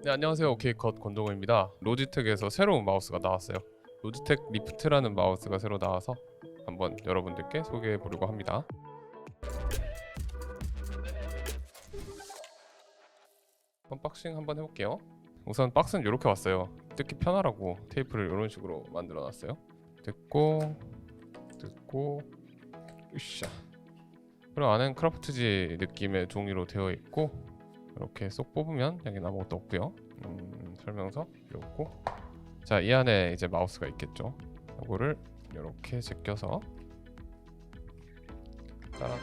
네, 안녕하세요. 오케이컷 권동호입니다. 로지텍에서 새로운 마우스가 나왔어요. 로지텍 리프트라는 마우스가 새로 나와서 한번 여러분들께 소개해 보려고 합니다. 언박싱 한번 해볼게요. 우선 박스는 이렇게 왔어요. 뜯기 편하라고 테이프를 이런 식으로 만들어 놨어요. 뜯고 으쌰. 그리고 안에는 크라프트지 느낌의 종이로 되어 있고, 이렇게 쏙 뽑으면 여기는 아무것도 없고요. 설명서 필요 없고, 자, 이 안에 이제 마우스가 있겠죠. 이거를 이렇게 제껴서 따라,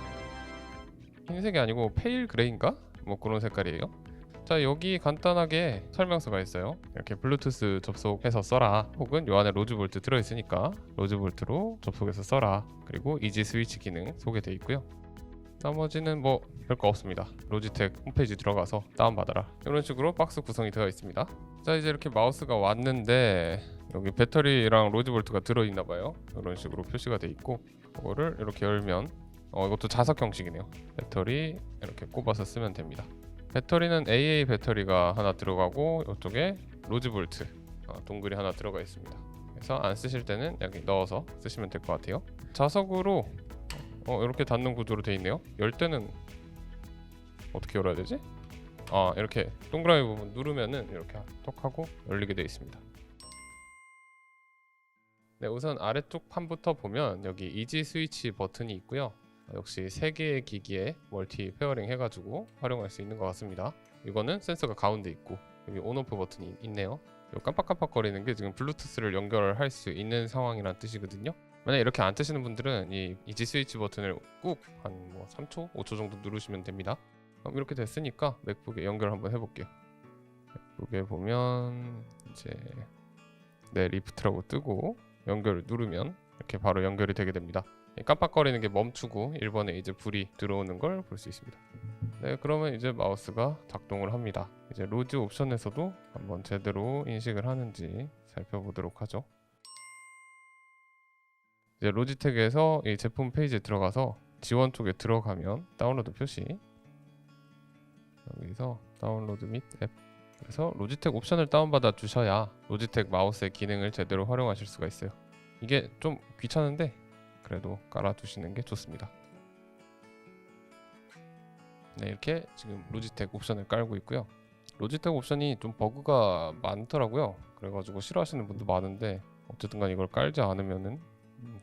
흰색이 아니고 페일 그레이인가? 뭐 그런 색깔이에요. 자, 여기 간단하게 설명서가 있어요. 이렇게 블루투스 접속해서 써라, 혹은 요 안에 로즈볼트 들어있으니까 로즈볼트로 접속해서 써라, 그리고 이지 스위치 기능 소개되어 있고요. 나머지는 뭐 별거 없습니다. 로지텍 홈페이지 들어가서 다운받아라, 이런 식으로 박스 구성이 되어 있습니다. 자, 이제 이렇게 마우스가 왔는데 여기 배터리랑 로즈볼트가 들어있나봐요. 이런 식으로 표시가 돼 있고, 이거를 이렇게 열면 이것도 자석 형식이네요. 배터리 이렇게 꼽아서 쓰면 됩니다. 배터리는 AA 배터리가 하나 들어가고, 이쪽에 로즈볼트 동글이 하나 들어가 있습니다. 그래서 안 쓰실 때는 여기 넣어서 쓰시면 될 것 같아요. 자석으로 이렇게 닫는 구조로 되어 있네요. 열 때는 어떻게 열어야 되지? 이렇게 동그라미 부분 누르면은 이렇게 톡 하고 열리게 되어 있습니다. 네, 우선 아래쪽 판부터 보면 여기 이지 스위치 버튼이 있고요. 역시 3개의 기기에 멀티 페어링 해가지고 활용할 수 있는 것 같습니다. 이거는 센서가 가운데 있고, 여기 온오프 버튼이 있네요. 이 깜빡깜빡거리는 게 지금 블루투스를 연결할 수 있는 상황이란 뜻이거든요. 만약 이렇게 안 뜨시는 분들은 이 이지 스위치 버튼을 꾹 한 3초, 5초 정도 누르시면 됩니다. 이렇게 됐으니까 맥북에 연결 한번 해볼게요. 맥북에 보면 이제 리프트라고 뜨고 연결을 누르면 이렇게 바로 연결이 되게 됩니다. 깜빡거리는 게 멈추고 1번에 이제 불이 들어오는 걸 볼 수 있습니다. 네, 그러면 이제 마우스가 작동을 합니다. 이제 로즈 옵션에서도 한번 제대로 인식을 하는지 살펴보도록 하죠. 이제 로지텍에서 이 제품 페이지에 들어가서 지원 쪽에 들어가면 다운로드 표시, 여기서 다운로드 및 앱, 그래서 로지텍 옵션을 다운받아 주셔야 로지텍 마우스의 기능을 제대로 활용하실 수가 있어요. 이게 좀 귀찮은데 그래도 깔아두시는 게 좋습니다. 네, 이렇게 지금 로지텍 옵션을 깔고 있고요. 로지텍 옵션이 좀 버그가 많더라고요. 그래가지고 싫어하시는 분도 많은데, 어쨌든 간 이걸 깔지 않으면은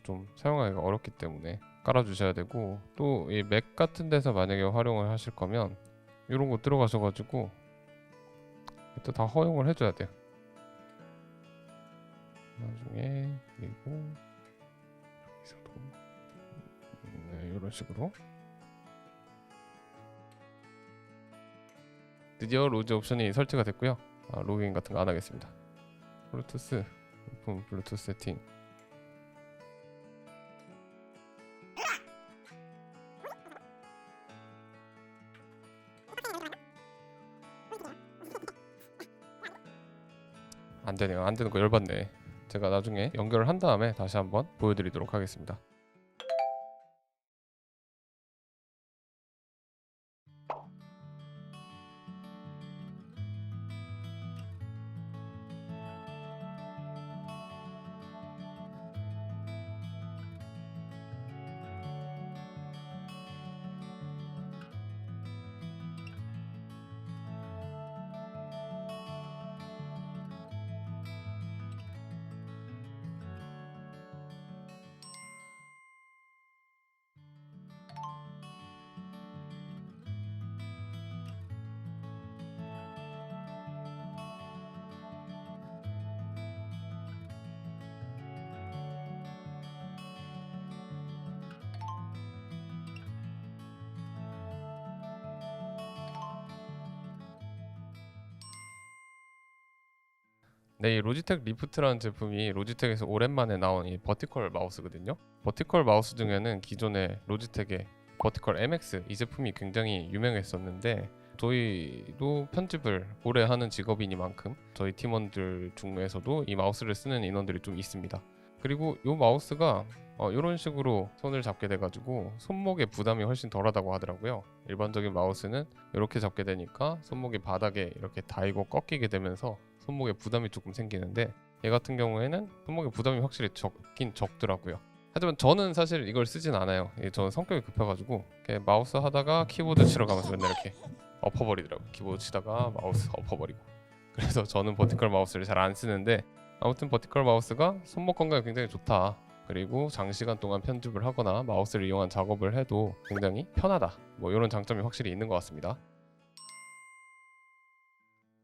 좀 사용하기가 어렵기 때문에 깔아주셔야 되고, 또 이 맥 같은 데서 만약에 활용을 하실 거면 이런 거 들어가셔가지고 또 다 허용을 해줘야 돼요. 나중에. 그리고 여기서도 이런 식으로 드디어 로즈 옵션이 설치가 됐고요. 로그인 같은 거 안 하겠습니다. 블루투스 부품 블루투스 세팅. 안 되네요. 안 되는 거 열받네. 제가 나중에 연결을 한 다음에 다시 한번 보여드리도록 하겠습니다. 네, 이 로지텍 리프트라는 제품이 로지텍에서 오랜만에 나온 이 버티컬 마우스거든요. 버티컬 마우스 중에는 기존의 로지텍의 버티컬 MX 이 제품이 굉장히 유명했었는데, 저희도 편집을 오래 하는 직업이니만큼 저희 팀원들 중에서도 이 마우스를 쓰는 인원들이 좀 있습니다. 그리고 이 마우스가 이런 식으로 손을 잡게 돼가지고 손목에 부담이 훨씬 덜하다고 하더라고요. 일반적인 마우스는 이렇게 잡게 되니까 손목이 바닥에 이렇게 닿이고 꺾이게 되면서 손목에 부담이 조금 생기는데, 얘 같은 경우에는 손목에 부담이 확실히 적긴 적더라고요. 하지만 저는 사실 이걸 쓰진 않아요. 저는 성격이 급해가지고 이렇게 마우스 하다가 키보드 치러 가면서 맨날 이렇게 엎어버리더라고요. 키보드 치다가 마우스 엎어버리고. 그래서 저는 버티컬 마우스를 잘 안 쓰는데, 아무튼 버티컬 마우스가 손목 건강에 굉장히 좋다. 그리고 장시간 동안 편집을 하거나 마우스를 이용한 작업을 해도 굉장히 편하다. 뭐 이런 장점이 확실히 있는 것 같습니다.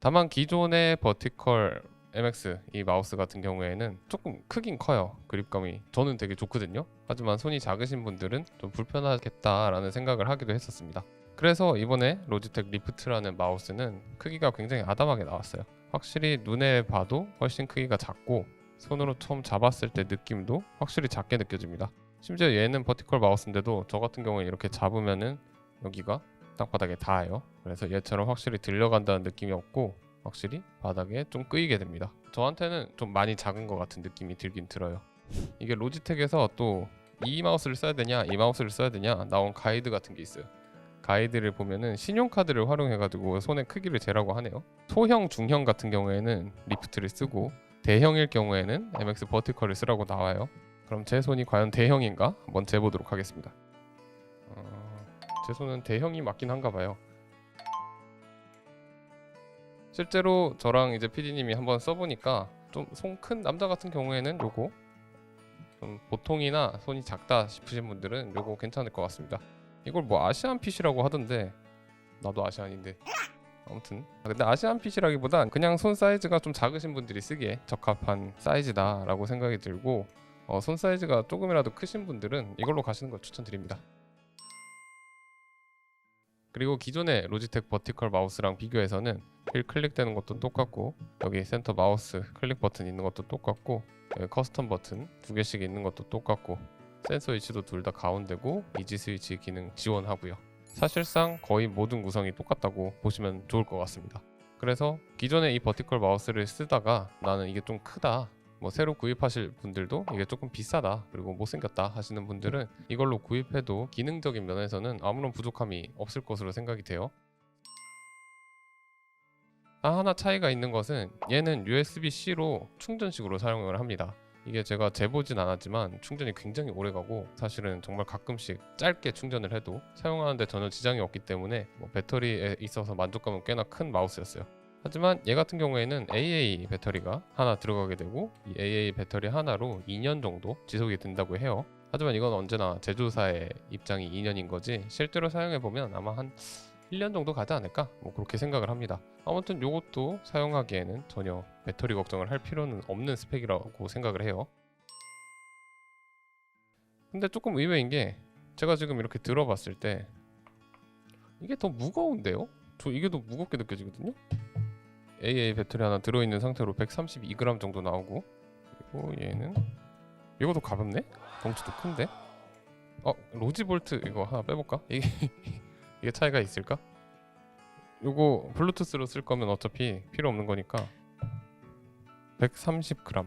다만 기존의 버티컬 MX 이 마우스 같은 경우에는 조금 크긴 커요. 그립감이 저는 되게 좋거든요. 하지만 손이 작으신 분들은 좀 불편하겠다라는 생각을 하기도 했었습니다. 그래서 이번에 로지텍 리프트라는 마우스는 크기가 굉장히 아담하게 나왔어요. 확실히 눈에 봐도 훨씬 크기가 작고 손으로 처음 잡았을 때 느낌도 확실히 작게 느껴집니다. 심지어 얘는 버티컬 마우스인데도 저 같은 경우에 이렇게 잡으면은 여기가 땅바닥에 닿아요. 그래서 얘처럼 확실히 들려간다는 느낌이 없고 확실히 바닥에 좀 끄이게 됩니다. 저한테는 좀 많이 작은 것 같은 느낌이 들긴 들어요. 이게 로지텍에서 또 이 마우스를 써야 되냐 이 마우스를 써야 되냐 나온 가이드 같은 게 있어요. 가이드를 보면은 신용카드를 활용해가지고 손의 크기를 재라고 하네요. 소형, 중형 같은 경우에는 리프트를 쓰고 대형일 경우에는 MX 버티컬을 쓰라고 나와요. 그럼 제 손이 과연 대형인가 한번 재보도록 하겠습니다. 제 손은 대형이 맞긴 한가 봐요. 실제로 저랑 이제 PD님이 한번 써보니까 좀 손 큰 남자 같은 경우에는 요거 좀 보통이나 손이 작다 싶으신 분들은 요거 괜찮을 것 같습니다. 이걸 뭐 아시안 핏이라고 하던데 나도 아시안인데 아무튼 근데 아시안 핏이라기보단 그냥 손 사이즈가 좀 작으신 분들이 쓰기에 적합한 사이즈다라고 생각이 들고 손 사이즈가 조금이라도 크신 분들은 이걸로 가시는 걸 추천드립니다. 그리고 기존의 로지텍 버티컬 마우스랑 비교해서는 휠 클릭되는 것도 똑같고 여기 센터 마우스 클릭 버튼 있는 것도 똑같고 여기 커스텀 버튼 2개씩 있는 것도 똑같고 센서 위치도 둘 다 가운데고 이지 스위치 기능 지원하고요. 사실상 거의 모든 구성이 똑같다고 보시면 좋을 것 같습니다. 그래서 기존에 이 버티컬 마우스를 쓰다가 나는 이게 좀 크다, 뭐 새로 구입하실 분들도 이게 조금 비싸다 그리고 못생겼다 하시는 분들은 이걸로 구입해도 기능적인 면에서는 아무런 부족함이 없을 것으로 생각이 돼요. 하나 차이가 있는 것은 얘는 USB-C로 충전식으로 사용을 합니다. 이게 제가 재보진 않았지만 충전이 굉장히 오래가고 사실은 정말 가끔씩 짧게 충전을 해도 사용하는데 전혀 지장이 없기 때문에 배터리에 있어서 만족감은 꽤나 큰 마우스였어요. 하지만 얘 같은 경우에는 AA 배터리가 하나 들어가게 되고 이 AA 배터리 하나로 2년 정도 지속이 된다고 해요. 하지만 이건 언제나 제조사의 입장이 2년인 거지 실제로 사용해보면 아마 한 1년 정도 가지 않을까? 그렇게 생각을 합니다. 아무튼 이것도 사용하기에는 전혀 배터리 걱정을 할 필요는 없는 스펙이라고 생각을 해요. 근데 조금 의외인 게 제가 지금 이렇게 들어봤을 때 이게 더 무거운데요? 저 이게 더 무겁게 느껴지거든요? AA 배터리 하나 들어있는 상태로 132g 정도 나오고 그리고 얘는 이것도 가볍네? 덩치도 큰데? 로지볼트 이거 하나 빼볼까? 이게 차이가 있을까? 요거 블루투스로 쓸 거면 어차피 필요 없는 거니까 130g.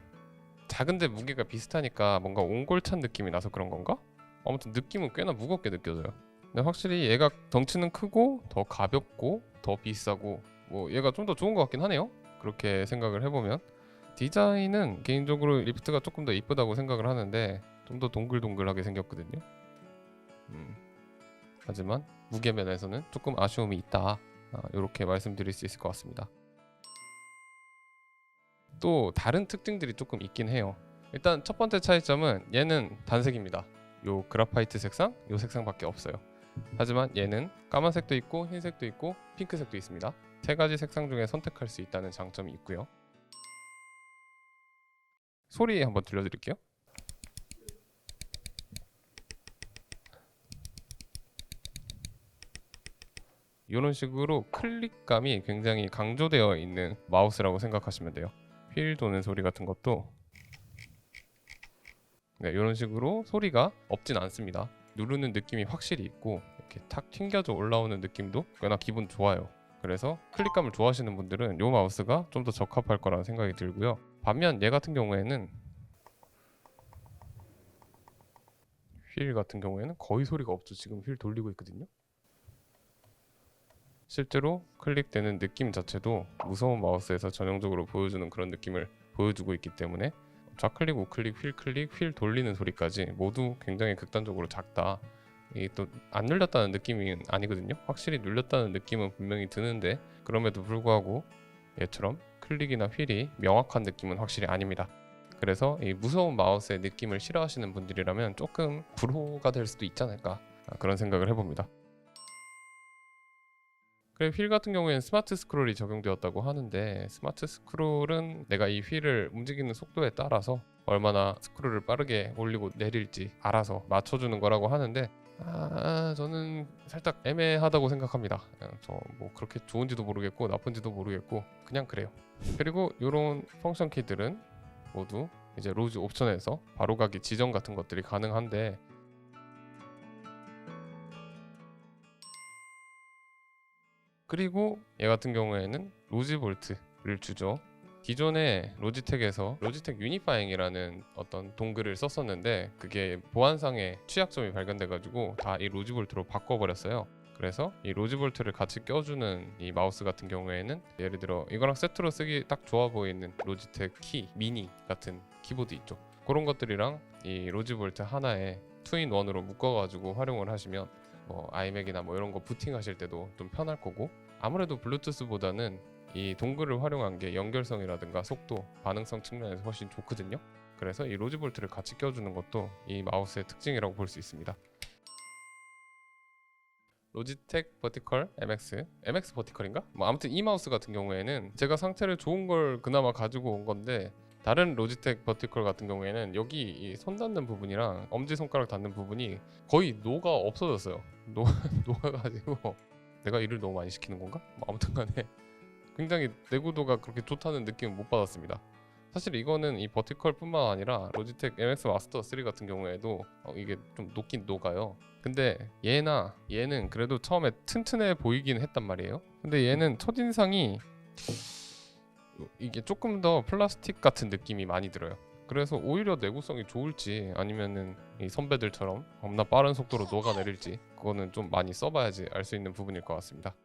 작은데 무게가 비슷하니까 뭔가 옹골찬 느낌이 나서 그런 건가? 아무튼 느낌은 꽤나 무겁게 느껴져요. 근데 확실히 얘가 덩치는 크고 더 가볍고 더 비싸고 얘가 좀 더 좋은 것 같긴 하네요. 그렇게 생각을 해보면 디자인은 개인적으로 리프트가 조금 더 이쁘다고 생각을 하는데 좀 더 동글동글하게 생겼거든요. 하지만 무게 면에서는 조금 아쉬움이 있다. 이렇게 말씀드릴 수 있을 것 같습니다. 또 다른 특징들이 조금 있긴 해요. 일단 첫 번째 차이점은 얘는 단색입니다. 요 그라파이트 색상, 요 색상밖에 없어요. 하지만 얘는 까만색도 있고 흰색도 있고 핑크색도 있습니다. 세 가지 색상 중에 선택할 수 있다는 장점이 있고요. 소리 한번 들려드릴게요. 이런 식으로 클릭감이 굉장히 강조되어 있는 마우스라고 생각하시면 돼요. 휠 도는 소리 같은 것도 이런 식으로 소리가 없진 않습니다. 누르는 느낌이 확실히 있고 이렇게 탁 튕겨져 올라오는 느낌도 꽤나 기분 좋아요. 그래서 클릭감을 좋아하시는 분들은 이 마우스가 좀 더 적합할 거라는 생각이 들고요. 반면 얘 같은 경우에는 휠 같은 경우에는 거의 소리가 없죠. 지금 휠 돌리고 있거든요. 실제로 클릭되는 느낌 자체도 무서운 마우스에서 전형적으로 보여주는 그런 느낌을 보여주고 있기 때문에 좌클릭, 우클릭, 휠 클릭, 휠 돌리는 소리까지 모두 굉장히 극단적으로 작다. 이게 또 안 눌렸다는 느낌이 아니거든요. 확실히 눌렸다는 느낌은 분명히 드는데 그럼에도 불구하고 얘처럼 클릭이나 휠이 명확한 느낌은 확실히 아닙니다. 그래서 이 무서운 마우스의 느낌을 싫어하시는 분들이라면 조금 불호가 될 수도 있지 않을까, 그런 생각을 해봅니다. 그리고 휠 같은 경우에는 스마트 스크롤이 적용되었다고 하는데, 스마트 스크롤은 내가 이 휠을 움직이는 속도에 따라서 얼마나 스크롤을 빠르게 올리고 내릴지 알아서 맞춰주는 거라고 하는데, 저는 살짝 애매하다고 생각합니다. 저 뭐 그렇게 좋은지도 모르겠고 나쁜지도 모르겠고 그냥 그래요. 그리고 이런 펑션 키들은 모두 이제 로즈 옵션에서 바로가기 지정 같은 것들이 가능한데, 그리고 얘 같은 경우에는 로즈 볼트를 주죠. 기존에 로지텍에서 로지텍 유니파잉이라는 어떤 동글을 썼었는데 그게 보안상의 취약점이 발견돼가지고 다 이 로즈 볼트로 바꿔버렸어요. 그래서 이 로즈 볼트를 같이 껴주는 이 마우스 같은 경우에는 예를 들어 이거랑 세트로 쓰기 딱 좋아 보이는 로지텍 키 미니 같은 키보드 있죠. 그런 것들이랑 이 로즈 볼트 하나에 2in1으로 묶어가지고 활용을 하시면 뭐 아이맥이나 뭐 이런 거 부팅하실 때도 좀 편할 거고, 아무래도 블루투스보다는 이 동글을 활용한 게 연결성이라든가 속도, 반응성 측면에서 훨씬 좋거든요. 그래서 이 로즈 볼트를 같이 껴주는 것도 이 마우스의 특징이라고 볼 수 있습니다. 로지텍 버티컬 MX 버티컬인가? 뭐 아무튼 이 마우스 같은 경우에는 제가 상태를 좋은 걸 그나마 가지고 온 건데, 다른 로지텍 버티컬 같은 경우에는 여기 이 손 닿는 부분이랑 엄지손가락 닿는 부분이 거의 노가 없어졌어요. 녹아가지고 내가 일을 너무 많이 시키는 건가? 뭐 아무튼 간에 굉장히 내구도가 그렇게 좋다는 느낌은 못 받았습니다. 사실 이거는 이 버티컬 뿐만 아니라 로지텍 MX 마스터 3 같은 경우에도 이게 좀 녹긴 녹아요. 근데 얘는 그래도 처음에 튼튼해 보이긴 했단 말이에요. 근데 얘는 첫인상이 이게 조금 더 플라스틱 같은 느낌이 많이 들어요. 그래서 오히려 내구성이 좋을지 아니면은 이 선배들처럼 겁나 빠른 속도로 녹아내릴지 그거는 좀 많이 써봐야지 알 수 있는 부분일 것 같습니다.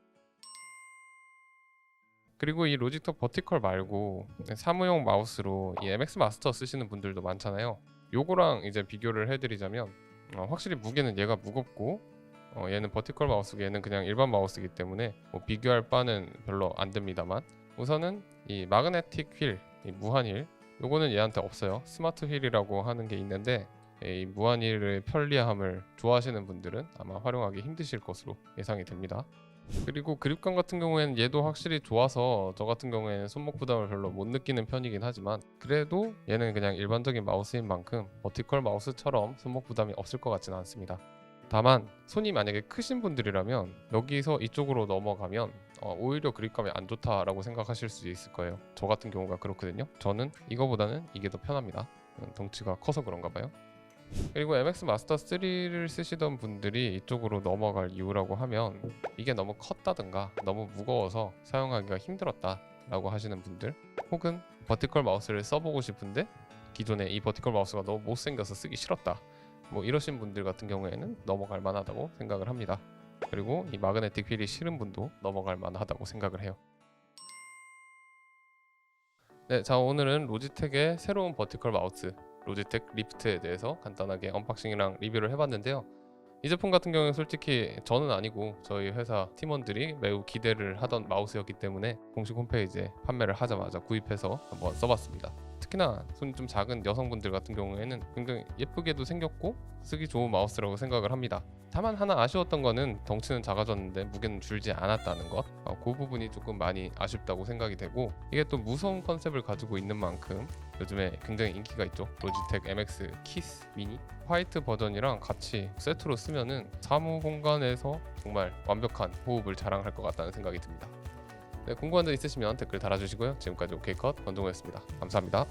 그리고 이 로지텍 버티컬 말고 사무용 마우스로 이 MX 마스터 쓰시는 분들도 많잖아요. 요거랑 이제 비교를 해드리자면 확실히 무게는 얘가 무겁고 얘는 버티컬 마우스고 얘는 그냥 일반 마우스이기 때문에 뭐 비교할 바는 별로 안 됩니다만, 우선은 이 마그네틱 휠, 이 무한 휠, 요거는 얘한테 없어요. 스마트 휠이라고 하는 게 있는데 이 무한 휠의 편리함을 좋아하시는 분들은 아마 활용하기 힘드실 것으로 예상이 됩니다. 그리고 그립감 같은 경우에는 얘도 확실히 좋아서 저 같은 경우에는 손목 부담을 별로 못 느끼는 편이긴 하지만, 그래도 얘는 그냥 일반적인 마우스인 만큼 버티컬 마우스처럼 손목 부담이 없을 것 같지는 않습니다. 다만 손이 만약에 크신 분들이라면 여기서 이쪽으로 넘어가면 오히려 그립감이 안 좋다라고 생각하실 수 있을 거예요. 저 같은 경우가 그렇거든요. 저는 이거보다는 이게 더 편합니다. 덩치가 커서 그런가 봐요. 그리고 MX 마스터 3를 쓰시던 분들이 이쪽으로 넘어갈 이유라고 하면 이게 너무 컸다든가 너무 무거워서 사용하기가 힘들었다 라고 하시는 분들, 혹은 버티컬 마우스를 써보고 싶은데 기존에 이 버티컬 마우스가 너무 못생겨서 쓰기 싫었다, 뭐 이러신 분들 같은 경우에는 넘어갈 만하다고 생각을 합니다. 그리고 이 마그네틱 휠이 싫은 분도 넘어갈 만하다고 생각을 해요. 네, 자 오늘은 로지텍의 새로운 버티컬 마우스 로지텍 리프트에 대해서 간단하게 언박싱이랑 리뷰를 해봤는데요. 이 제품 같은 경우는 솔직히 저는 아니고 저희 회사 팀원들이 매우 기대를 하던 마우스였기 때문에 공식 홈페이지에 판매를 하자마자 구입해서 한번 써봤습니다. 특히나 손이 좀 작은 여성분들 같은 경우에는 굉장히 예쁘게도 생겼고 쓰기 좋은 마우스라고 생각을 합니다. 다만 하나 아쉬웠던 거는 덩치는 작아졌는데 무게는 줄지 않았다는 것, 그 부분이 조금 많이 아쉽다고 생각이 되고, 이게 또 무서운 컨셉을 가지고 있는 만큼 요즘에 굉장히 인기가 있죠. 로지텍 MX 키스 미니 화이트 버전이랑 같이 세트로 쓰면은 사무 공간에서 정말 완벽한 호흡을 자랑할 것 같다는 생각이 듭니다. 네, 궁금한 점 있으시면 댓글 달아주시고요. 지금까지 OK컷 권동호였습니다. 감사합니다.